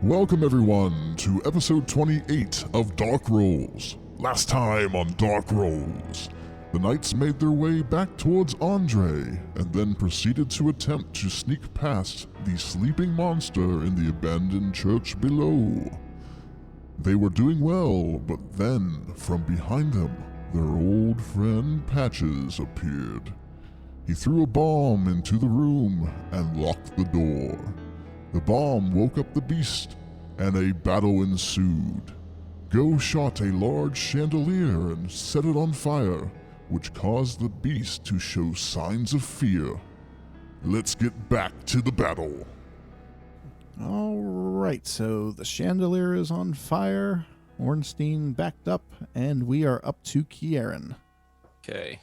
Welcome everyone to episode 28 of Dark Rolls. Last time on Dark Rolls, the knights made their way back towards Andre and then proceeded to attempt to sneak past the sleeping monster in the abandoned church below. They were doing well, but then, from behind them, their old friend Patches appeared. He threw a bomb into the room and locked the door. The bomb woke up the beast, and a battle ensued. Go shot a large chandelier and set it on fire, which caused the beast to show signs of fear. Let's get back to the battle. All right, so the chandelier is on fire, Ornstein backed up, and we are up to Kieran. Okay.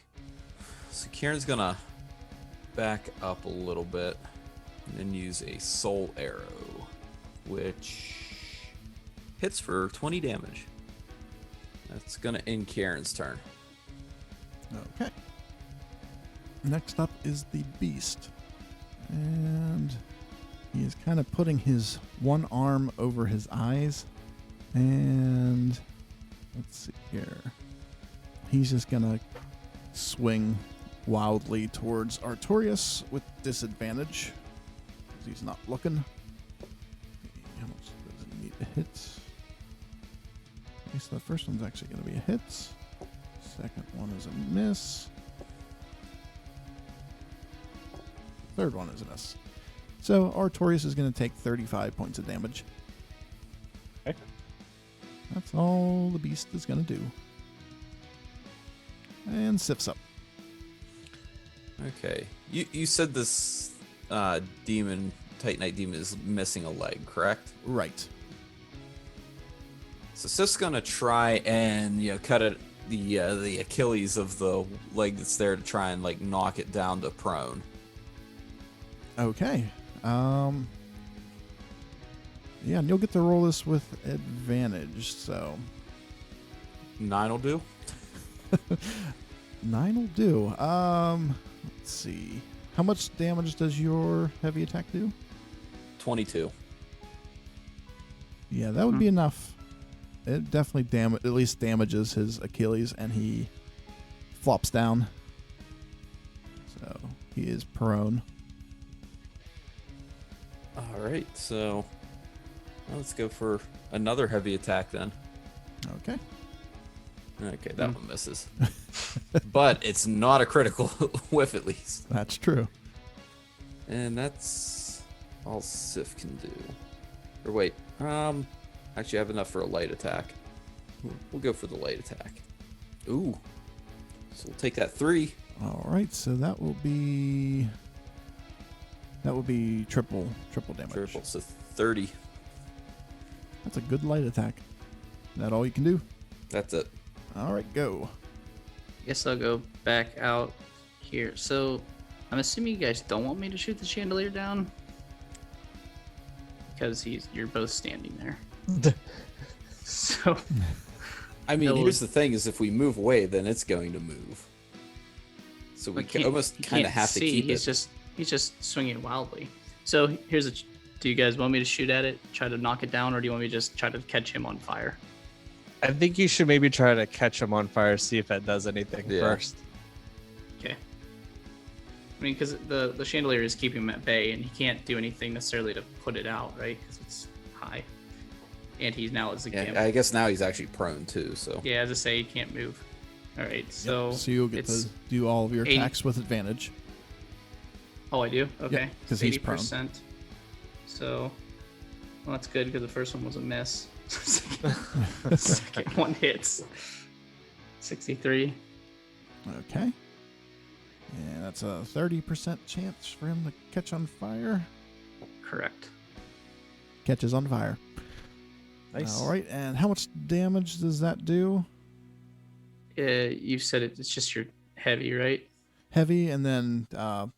So Kieran's gonna back up a little bit and then use a soul arrow, which hits for 20 damage. That's gonna end Kieran's turn. Okay. Next up is the beast. And he is kind of putting his one arm over his eyes. And let's see here. He's just gonna swing wildly towards Artorias with disadvantage. Because he's not looking. How much does he need to hit? Okay, so the first one's actually going to be a hit. Second one is a miss. Third one is a miss. So Artorias is going to take 35 points of damage. Okay. That's all the beast is going to do. And Sif's up. Okay. You said this demon, Titanite demon, is missing a leg, correct? Right. So Sif's gonna try and cut it the Achilles of the leg that's there to try and knock it down to prone. Okay. Yeah, and you'll get to roll this with advantage, so 9 will do. 9 will do. Let's see. How much damage does your heavy attack do? 22. Yeah, that would be enough. It definitely at least damages his Achilles, and he flops down. So he is prone. All right, so let's go for another heavy attack then. Okay. Okay, that one misses. But it's not a critical whiff, at least. That's true. And that's all Sif can do. Or wait, actually I have enough for a light attack. We'll go for the light attack. Ooh. So we'll take that 3. All right, so that will be triple damage. Triple, so 30. That's a good light attack. Is that all you can do? That's it. All right, go. Guess I'll go back out here. So I'm assuming you guys don't want me to shoot the chandelier down because you're both standing there. So I mean, It'll- here's the thing: is if we move away, then it's going to move. So we can almost kind of have to keep he's it. He's just swinging wildly. So here's do you guys want me to shoot at it, try to knock it down, or do you want me to just try to catch him on fire? I think you should maybe try to catch him on fire, see if it does anything Yeah. first. Okay. I mean, because the chandelier is keeping him at bay, and he can't do anything necessarily to put it out, right? Because it's high, and he's now as a Yeah, I guess now he's actually prone too. So Yeah, as I say, he can't move. All right, so So you'll get it's to do all of your 80 attacks with advantage. Oh, I do. Okay, 'cause he's prone. 80%. So, well, that's good because the first one was a miss. Second one hits. 63. Okay. And that's a 30% chance for him to catch on fire. Correct. Catches on fire. Nice. All right, and how much damage does that do? You said it's just your heavy, right? Heavy, and then let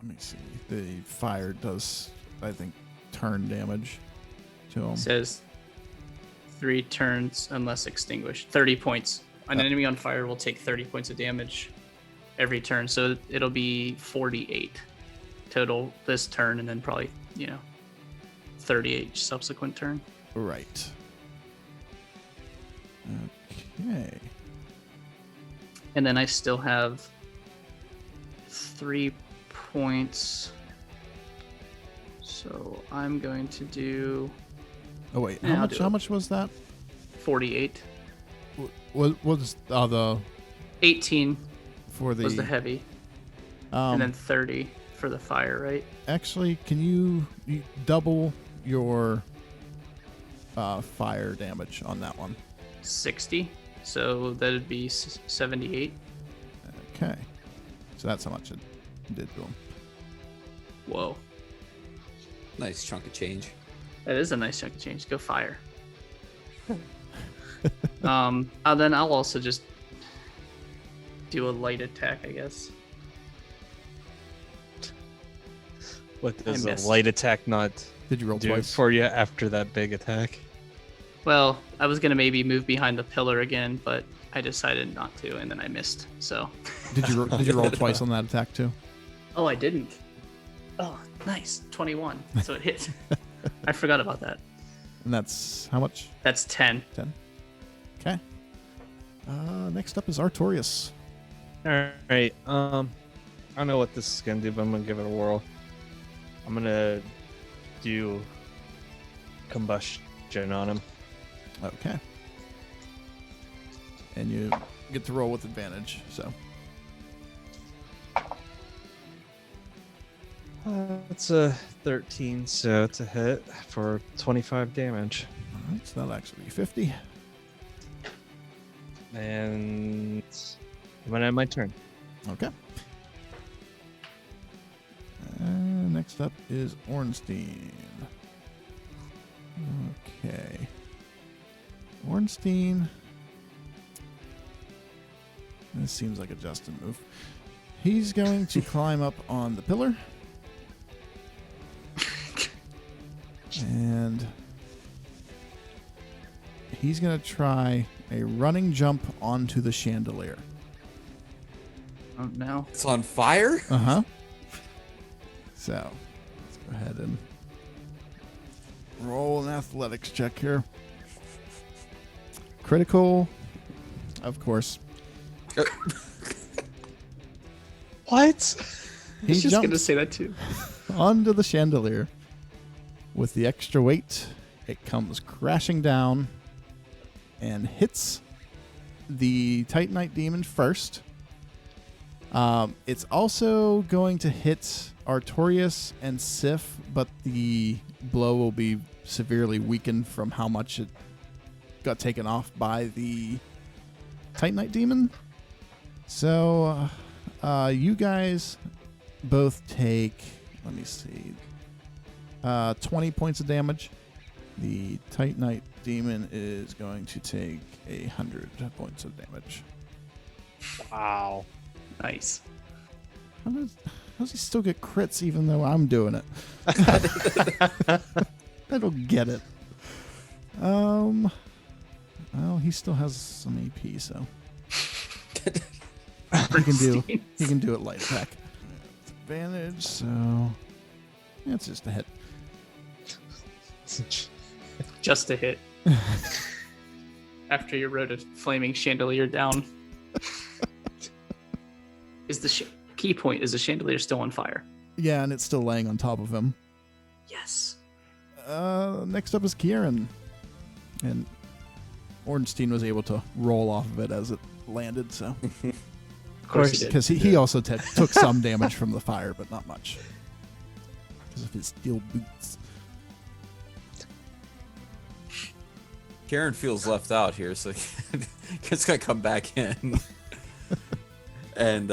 me see. The fire does, I think, turn damage to him. It says 3 turns unless extinguished. 30 points. An enemy on fire will take 30 points of damage every turn, so it'll be 48 total this turn, and then probably 30 each subsequent turn. Right. Okay. And then I still have 3 points. So I'm going to do Oh wait, Yeah, I'll how do much? How it. much was that? 48. What was the 18 for the? was the heavy, and then um, 30 for the fire, right? actually, can you double your fire damage on that one? 60. So that'd be 78. Okay, so that's how much it did to him. Whoa. Nice chunk of change. That is a nice chunk of change. Go fire. Then I'll also just do a light attack, I guess. What does a missed. light attack not Did you roll do twice? for you after that big attack? Well, I was gonna maybe move behind the pillar again, but I decided not to, and then I missed. So. Did you roll twice on that attack too? Oh, I didn't. Oh, nice. 21. So it hit. I forgot about that. And that's how much? That's 10. 10. Okay. Next up is Artorias. All right. I don't know what this is gonna do, but I'm gonna give it a whirl. I'm gonna do combustion on him. Okay. And you get to roll with advantage. So It's a 13, so it's a hit for 25 damage. all right, so that'll actually be 50. And I'm gonna end my turn. Okay. Next up is Ornstein. Okay. Ornstein. This seems like a Justin move. He's going to climb up on the pillar. And he's going to try a running jump onto the chandelier. Oh, no. It's on fire? Uh-huh. So, let's go ahead and roll an athletics check here. Critical, of course. What? He just going to jumps say that too. onto the chandelier. With the extra weight, it comes crashing down and hits the Titanite demon first. It's also going to hit Artorias and Sif, but the blow will be severely weakened from how much it got taken off by the Titanite demon. So, you guys both take, let me see, 20 points of damage. The Titanite demon is going to take 100 points of damage. Wow. Nice. How does he still get crits even though I'm doing it? I don't get it. Well, he still has some AP, so he can do it light attack. With advantage, so yeah, it's just a hit. Just a hit. After you wrote a flaming chandelier down. Is the key point, is the chandelier still on fire? Yeah, and it's still laying on top of him. Yes. Next up is Kieran. And Ornstein was able to roll off of it as it landed, so. Of course he did. Because he also took some damage from the fire, but not much. Because of his steel boots. Karen feels left out here, so it's gonna come back in. And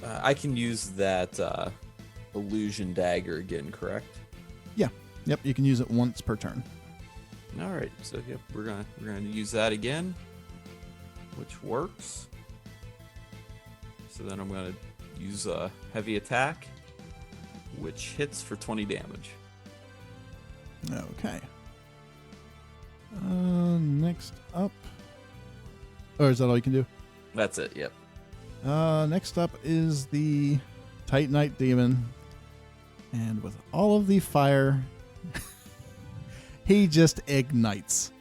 I can use that illusion dagger again, correct? Yeah. Yep, you can use it once per turn. All right, so yep, we're gonna use that again, which works. So then I'm gonna use a heavy attack, which hits for 20 damage. Okay. Next up. Or is that all you can do? That's it. Yep. Next up is the Titanite demon. And with all of the fire, he just ignites.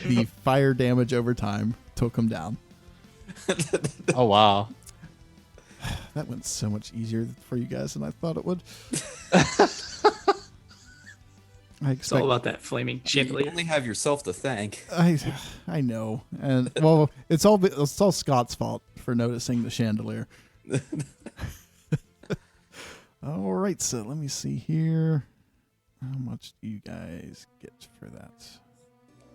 The fire damage over time took him down. Oh wow. That went so much easier for you guys than I thought it would. It's all about that flaming You chandelier. only have yourself to thank. I know, and well, it's all Scott's fault for noticing the chandelier. All right, so let me see here. How much do you guys get for that?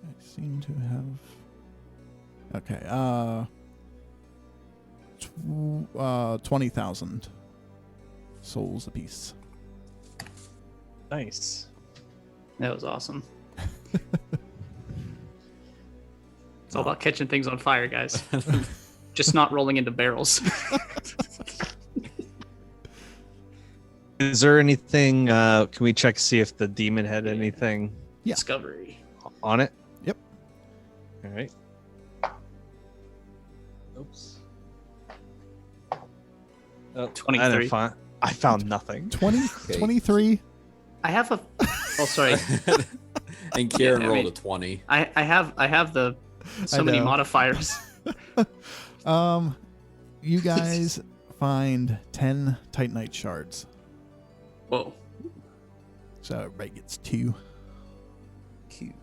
I seem to have. Okay, 20,000 souls apiece. Nice. That was awesome. It's all about catching things on fire, guys. Just not rolling into barrels. Is there anything? Can we check to see if the demon had anything Yeah. Discovery. on it? Yep. All right. Oops. Oh, 23. I found nothing. 23. I have a. Oh, sorry. And Kieran Yeah, I rolled mean- a 20. I have the so I many know. modifiers. You guys find 10 Titanite shards. Whoa. So everybody gets 2. Cute.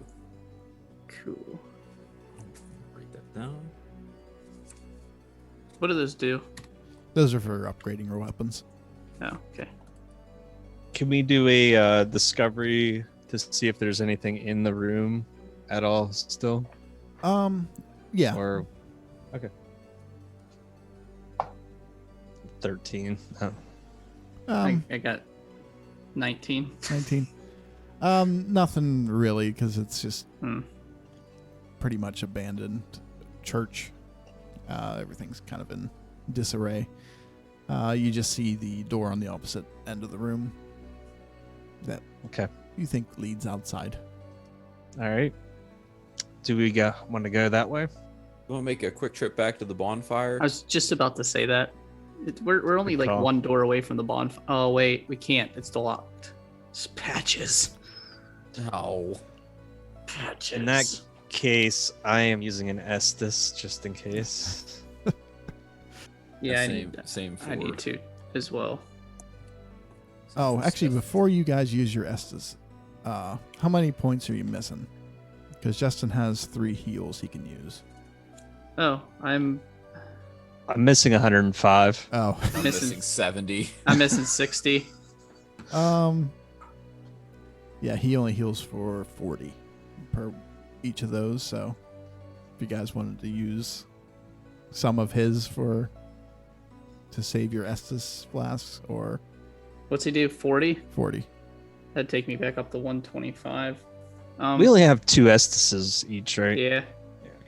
Cool. Write that down. What do those do? Those are for upgrading your weapons. Oh, okay. Can we do a discovery to see if there's anything in the room at all still? Yeah. Or okay. 13. Oh. I got 19. 19. Nothing really, because it's just Hmm. pretty much abandoned church. Everything's kind of in disarray. You just see the door on the opposite end of the room that Okay. you think leads outside. All right. Do we want to go that way? You want to make a quick trip back to the bonfire? I was just about to say that. We're only Good like call. one door away from the bonfire. Oh, wait. We can't. It's still locked. It's patches. Oh. Patches. In that case, I am using an Estus just in case. yeah, I same, need, same for I need to as well. Oh, actually, before you guys use your Estus, how many points are you missing? Because Justin has 3 heals he can use. Oh, I'm I'm missing 105. Oh, I'm missing- missing 70. I'm missing 60. yeah, he only heals for 40 per each of those. So, if you guys wanted to use some of his to save your Estus flasks, or What's he do? 40? 40. That'd take me back up to 125. We only have 2 Estuses each, right? Yeah,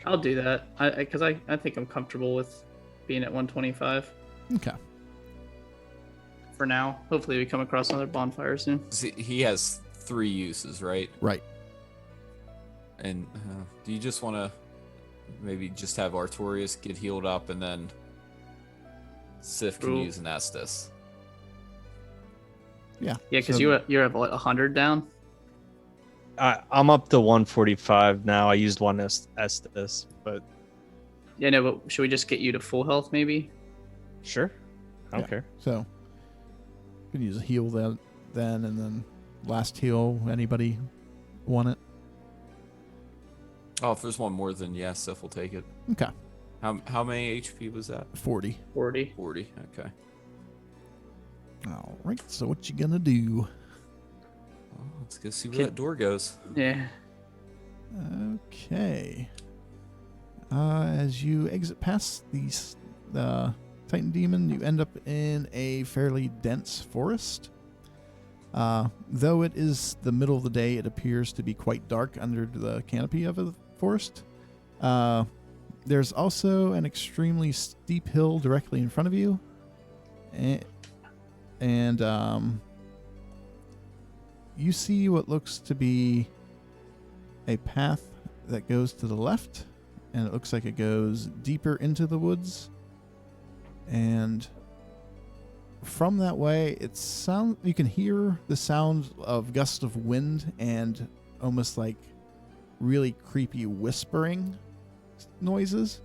I'll do that. Because I think I'm comfortable with being at 125 Okay. for now. Hopefully, we come across another bonfire soon. See, he has 3 uses, right? Right. And do you just want to maybe just have Artorias get healed up and then Sif can Ooh. use an Estus? Yeah. Yeah, because So- you're at what, 100 down. I'm up to 145 now. I used one Estus, but Yeah, no, but should we just get you to full health maybe? sure. I don't Yeah. care. So, you can use a heal then, and then last heal. Anybody want it? Oh, if there's one more, then yes, Sif will take it. Okay. How many HP was that? 40. 40. 40. Okay. All right. So what you gonna do? Well, let's go see where Okay. that door goes. Yeah. Okay. As you exit past the Titan Demon, you end up in a fairly dense forest. Though it is the middle of the day, it appears to be quite dark under the canopy of the forest. There's also an extremely steep hill directly in front of you. And you see what looks to be a path that goes to the left, and it looks like it goes deeper into the woods. And from that way, you can hear the sound of gusts of wind and almost like really creepy whispering noises.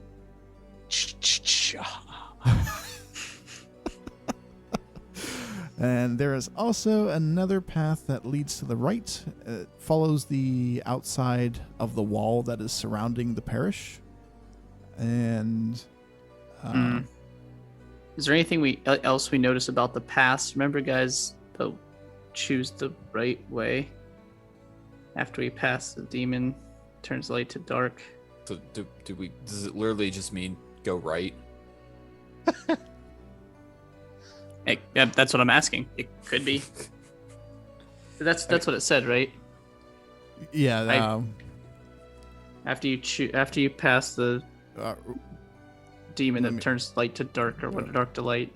And there is also another path that leads to the right. It follows the outside of the wall that is surrounding the parish. And Is there anything else we notice about the paths? Remember, guys, to choose the right way after we pass the demon, turns light to dark. So does it literally just mean go right? Hey, yeah, that's what I'm asking. It could be. That's what it said, right? yeah, After you pass the demon let that me- turns light to dark or what dark to light.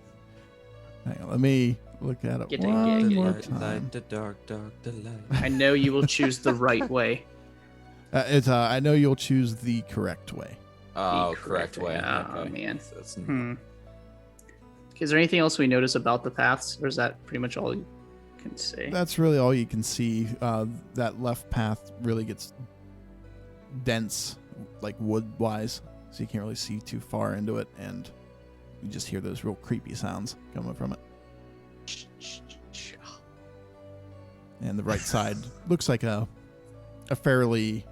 hang on, let me look at it Get it, one get it, more Light, time. light, the dark, the light. I know you will choose the right way. I know you'll choose the correct way. Oh, The correct way. Oh Okay. man. That's Is there anything else we notice about the paths, or is that pretty much all you can say? That's really all you can see. That left path really gets dense, like wood-wise, so you can't really see too far into it, and you just hear those real creepy sounds coming from it. And the right side looks like a fairly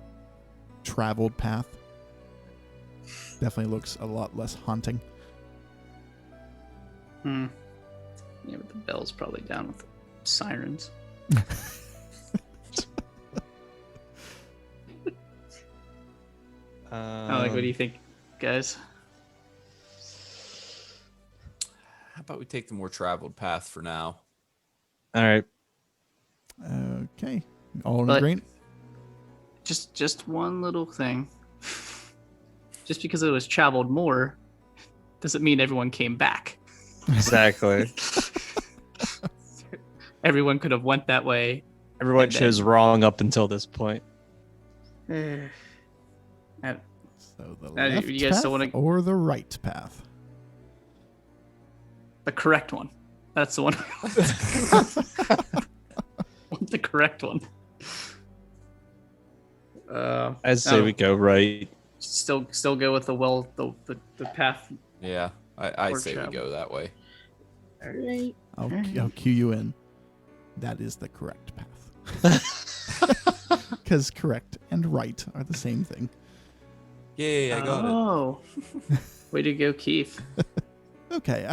traveled path. Definitely looks a lot less haunting. Yeah, but the bell's probably down with the sirens. What do you think, guys? How about we take the more traveled path for now? All right. Okay. All in But- agreement? Just one little thing. Just because it was traveled more, doesn't mean everyone came back. Exactly. Everyone could have went that way. Everyone And then- chose wrong up until this point. Uh, So the you left guys path still wanna- or the right path? the correct one. That's the one. Want the correct one. I'd say Oh. we go right. Still go with the path. Yeah, I'd Or say we travel. go that way. All right. I'll cue you in. That is the correct path. Because correct and right are the same thing. Yay, I got it. Oh, way to go, Keith. Okay,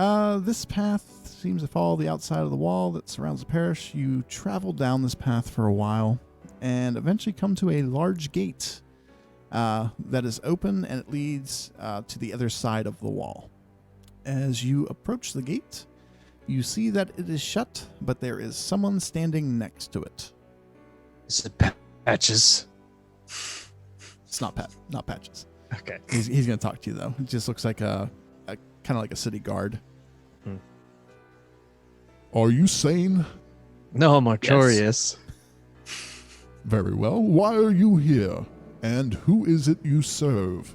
this path seems to follow the outside of the wall that surrounds the parish. You travel down this path for a while and eventually come to a large gate that is open, and it leads to the other side of the wall. As you approach the gate, you see that it is shut, but there is someone standing next to it. Is it Patches? It's not Patches. Okay. He's going to talk to you, though. It just looks like a kind of like a city guard. Are you sane? No, I'm Artorius. Very well. Why are you here? And who is it you serve?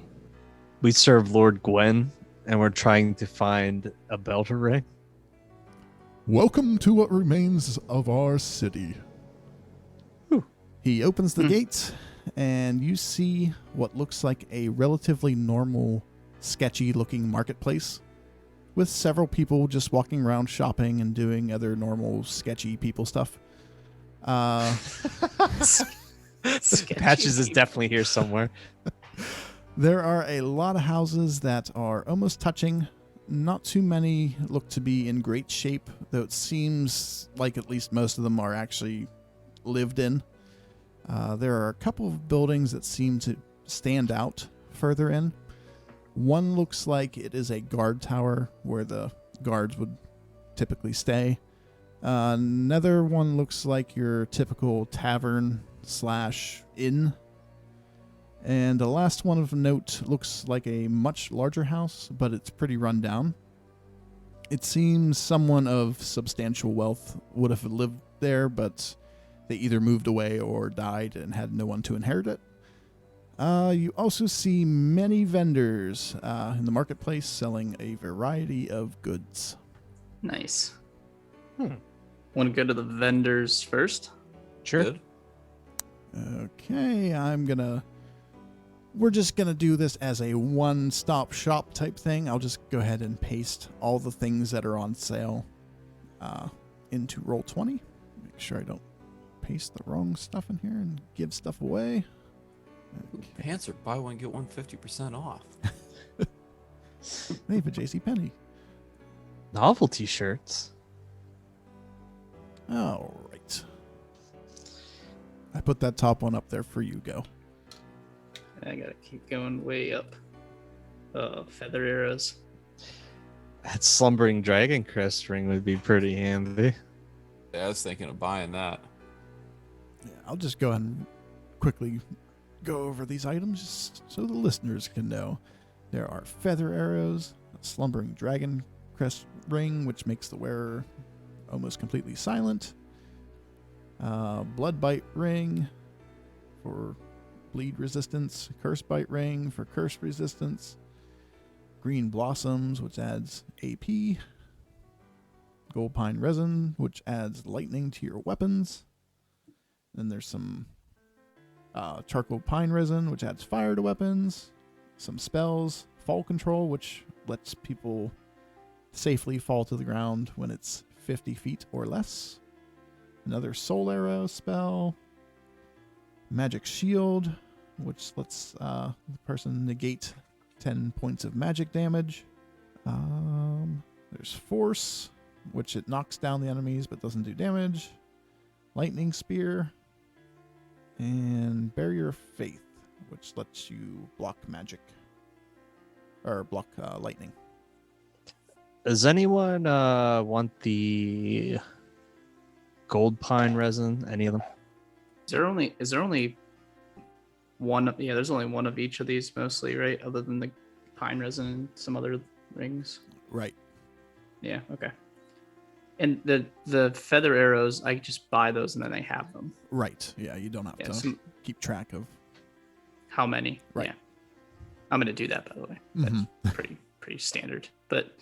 We serve Lord Gwen, and we're trying to find a bell to ring. Welcome to what remains of our city. He opens the gate, and you see what looks like a relatively normal, sketchy-looking marketplace with several people just walking around shopping and doing other normal, sketchy people stuff. Patches is definitely here somewhere. There are a lot of houses that are almost touching. Not too many look to be in great shape, though it seems like at least most of them are actually lived in. There are a couple of buildings that seem to stand out further in. One looks like it is a guard tower where the guards would typically stay. Another one looks like your typical tavern/inn. And the last one of note looks like a much larger house, but it's pretty run down. It seems someone of substantial wealth would have lived there, but they either moved away or died and had no one to inherit it. You also see many vendors in the marketplace selling a variety of goods. Nice. Want to go to the vendors first? Sure. Good. Okay, we're just gonna do this as a one-stop shop type thing. I'll just go ahead and paste all the things that are on sale into Roll20. Make sure I don't paste the wrong stuff in here and give stuff away. Pants are buy one get one 50% off. Hey, for JCPenney. Novelty shirts. All right. I put that top one up there for you, Go. I gotta keep going way up. Feather arrows. That slumbering dragon crest ring would be pretty handy. Yeah, I was thinking of buying that. Yeah, I'll just go ahead and quickly go over these items just so the listeners can know. There are feather arrows, a slumbering dragon crest ring, which makes the wearer almost completely silent. Blood bite ring for bleed resistance. Curse bite ring for curse resistance. Green blossoms, which adds AP. Gold pine resin, which adds lightning to your weapons. Then there's some charcoal pine resin, which adds fire to weapons. Some spells, fall control, which lets people safely fall to the ground when it's 50 feet or less. Another soul arrow spell. Magic shield, which lets the person negate 10 points of magic damage. There's force, which it knocks down the enemies but doesn't do damage. Lightning spear. And barrier of faith, which lets you block magic. Or block lightning. Does anyone want the gold pine resin? Any of them? Is there only one? Yeah, there's only one of each of these mostly, right? Other than the pine resin and some other rings. Right. Yeah. Okay. And the feather arrows, I just buy those and then I have them. Right. Yeah, you don't have Yeah. to keep track of. How many? Right. Yeah. I'm gonna do that, by the way. That's pretty standard. But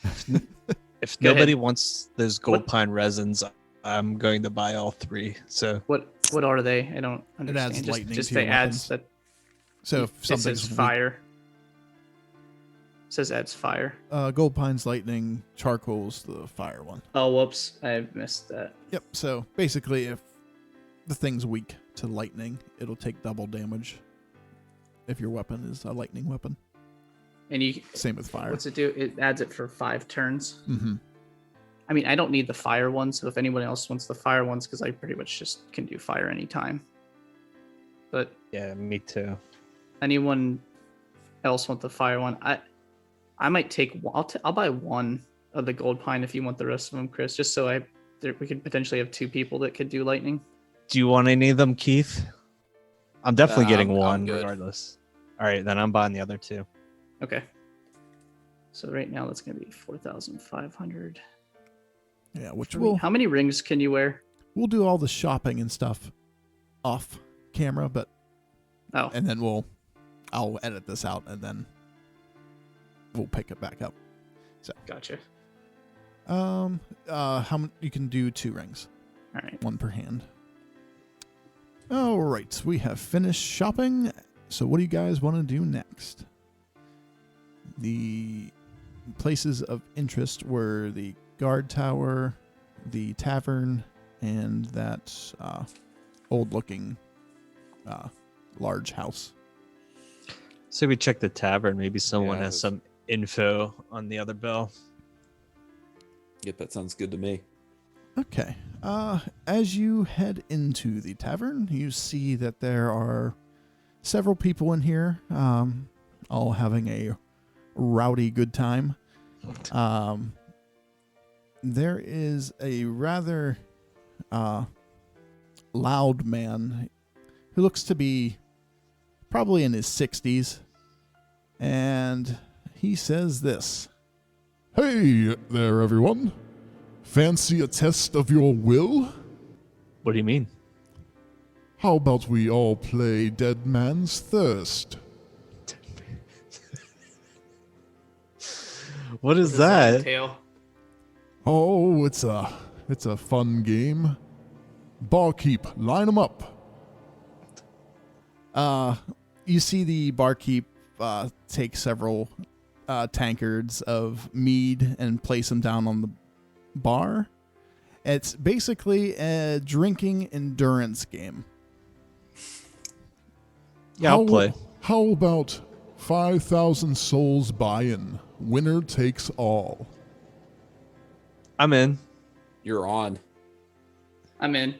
If Go nobody ahead. wants those gold What- pine resins, I'm going to buy all three. So what are they? I don't understand. adds lightning just to your they adds weapons. that. So if It says something's weak- fire. It says adds fire. gold pine's lightning, charcoal's the fire one. Oh, whoops! I missed that. Yep. So basically, if the thing's weak to lightning, it'll take double damage. If your weapon is a lightning weapon, And you, same with fire. what's it do? It adds it for 5 turns. Mm-hmm. I mean, I don't need the fire one, so if anyone else wants the fire ones, because I pretty much just can do fire anytime. But yeah, me too. anyone else want the fire one? I might take. I'll buy one of the gold pine if you want the rest of them, Chris. Just so we could potentially have 2 people that could do lightning. Do you want any of them, Keith? I'm definitely getting I'm one good. regardless. All right, then I'm buying the other 2. Okay. So right now that's gonna be 4,500. Yeah, which How many rings can you wear? we'll do all the shopping and stuff off camera, but Oh, and then I'll edit this out and then we'll pick it back up. gotcha. How many you can do 2 rings, All right. 1 per hand. All right, we have finished shopping. So what do you guys want to do next? The places of interest were the guard tower, the tavern, and that old-looking large house. So we check the tavern. Maybe someone Yeah, has some info on the other bell. Yep, that sounds good to me. Okay. As you head into the tavern, you see that there are several people in here, all having a rowdy good time. There is a rather loud man who looks to be probably in his 60s, and he says this. Hey there, everyone. Fancy a test of your will? What do you mean? How about we all play Dead Man's Thirst? What is that? Tail. Oh, it's a It's a fun game. Barkeep, line them up. You see the barkeep take several tankards of mead and place them down on the bar. It's basically a drinking endurance game. Yeah, I'll play. How about 5,000 souls buy-in? Winner takes all. I'm in. You're on. I'm in.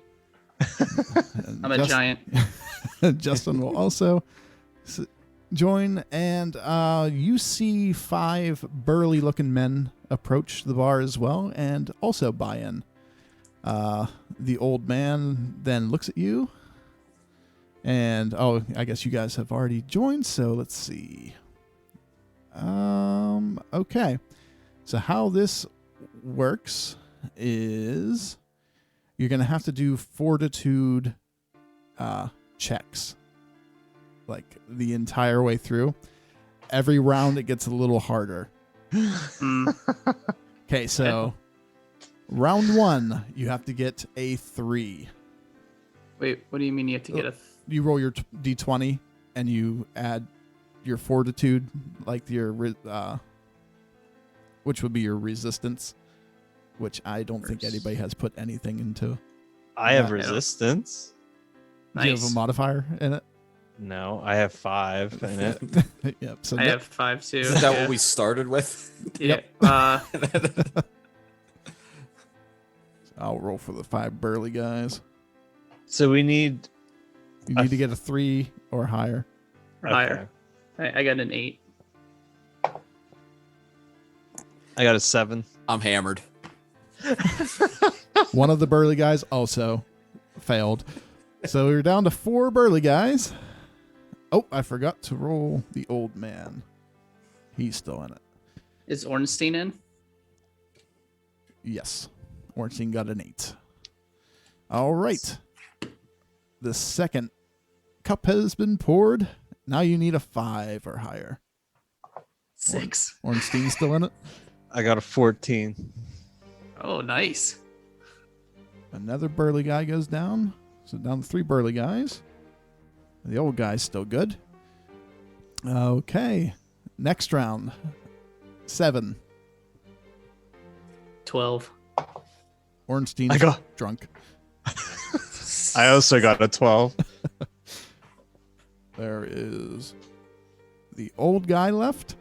I'm a Just- giant. Justin will also join, and you see 5 burly-looking men approach the bar as well, and also buy in. The old man then looks at you, and I guess you guys have already joined. So let's see. Okay. So how this works is you're gonna have to do fortitude checks, like the entire way through. Every round it gets a little harder. Mm, Okay, so round 1 you have to get a 3. wait, what do you mean you have to get a? You roll your d20 and you add your fortitude, like your which would be your resistance, which I don't think anybody has put anything into. I have Yeah. resistance. Do you have a Nice. modifier in it? No, I have 5 in it. Yep. So I have 5 too. Isn't that yeah. what we started with? Yeah. I'll roll for the 5 burly guys. So we need You need to get a 3 or higher. Higher. I got an 8. I got a 7. I'm hammered. One of the burly guys also failed. So we're down to 4 burly guys. Oh, I forgot to roll the old man. He's still in it. Is Ornstein in? Yes. Ornstein got an 8. All right. The second cup has been poured. Now you need a 5 or higher. 6. Ornstein's still in it. I got a 14. Oh, nice. Another burly guy goes down. So down to 3 burly guys. The old guy's still good. Okay. Next round. 7. 12. Ornstein's I got- drunk. I also got a 12. There is the old guy left.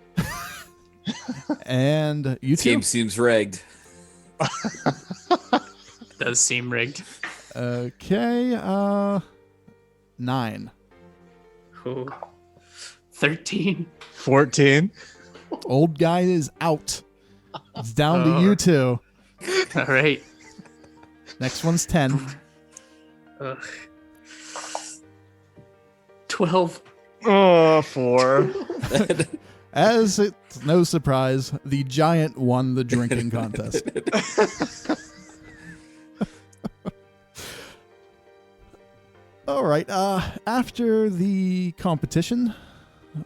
And you This two. game seems rigged. Does seem rigged. Okay. 9. Ooh. 13. 14. Old guy is out. It's down to you two. All right. Next one's 10. Ugh. 12. Oh, 4. As it's no surprise, the giant won the drinking contest. All right. After the competition,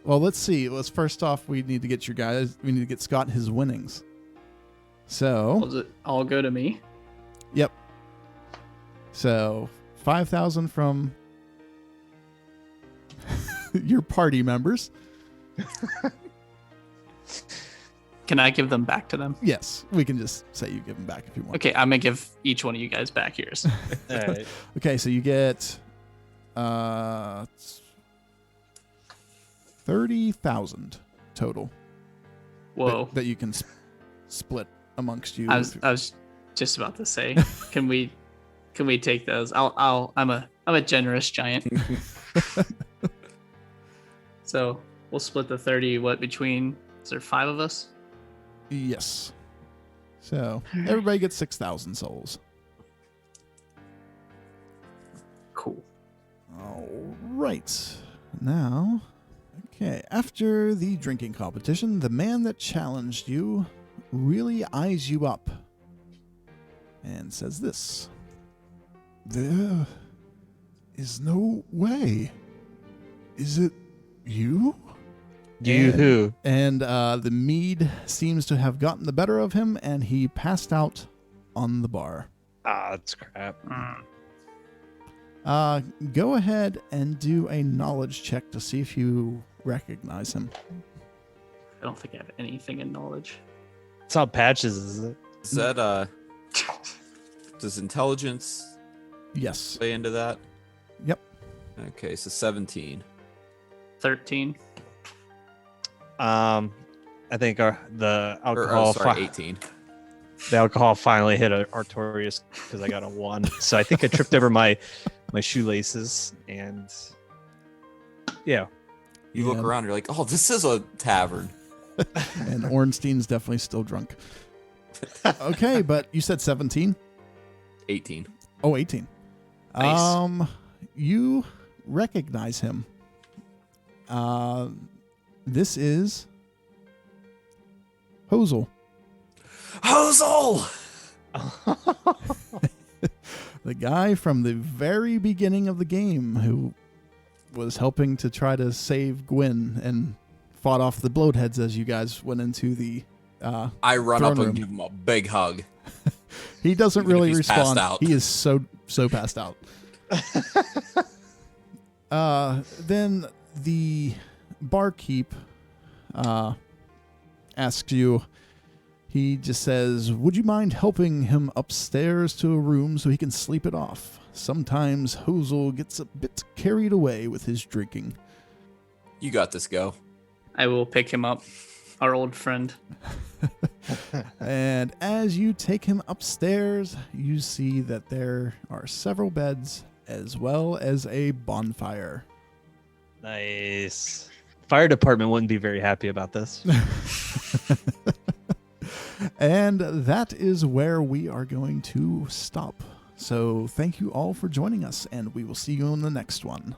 well, let's see. Let's first off, we need to get Scott his winnings. So, Does it all go to me? yep. So 5,000 from your party members. Can I give them back to them? Yes, we can just say you give them back if you want. Okay, I'm gonna give each one of you guys back yours. All right. Okay, so you get 30,000 total Whoa. that you can split amongst you. I was just about to say, can we take those? I'm a generous giant. So we'll split the 30. What between? Is there 5 of us? Yes. So everybody gets 6,000 souls. Cool. All right. Now, okay. After the drinking competition, the man that challenged you really eyes you up and says this. There is no way. Is it you? You who? And the mead seems to have gotten the better of him, and he passed out on the bar. Ah, that's crap. Go ahead and do a knowledge check to see if you recognize him. I don't think I have anything in knowledge. It's all patches, is it? Is that does intelligence Yes. play into that? Yep. Okay, so 17. 13. I think the alcohol. Or, 18. The alcohol finally hit Artorias because I got a 1. So I think I tripped over my shoelaces, and yeah. You look Yeah. around, you're like, oh, this is a tavern. And Ornstein's definitely still drunk. Okay, but you said 17? 18. Oh, 18. Nice. You recognize him. This is Hosel, Hosel! the guy from the very beginning of the game who was helping to try to save Gwyn and fought off the bloatheads as you guys went into the I run throne up room. and give him a big hug. He doesn't Even if really he's passed respond. out. He is so passed out. Then the barkeep asks you. He just says, "Would you mind helping him upstairs to a room so he can sleep it off? Sometimes Hosel gets a bit carried away with his drinking." You got this, go. I will pick him up. Our old friend. And as you take him upstairs, you see that there are several beds as well as a bonfire. Nice. Fire department wouldn't be very happy about this. And that is where we are going to stop. So thank you all for joining us, and we will see you on the next one.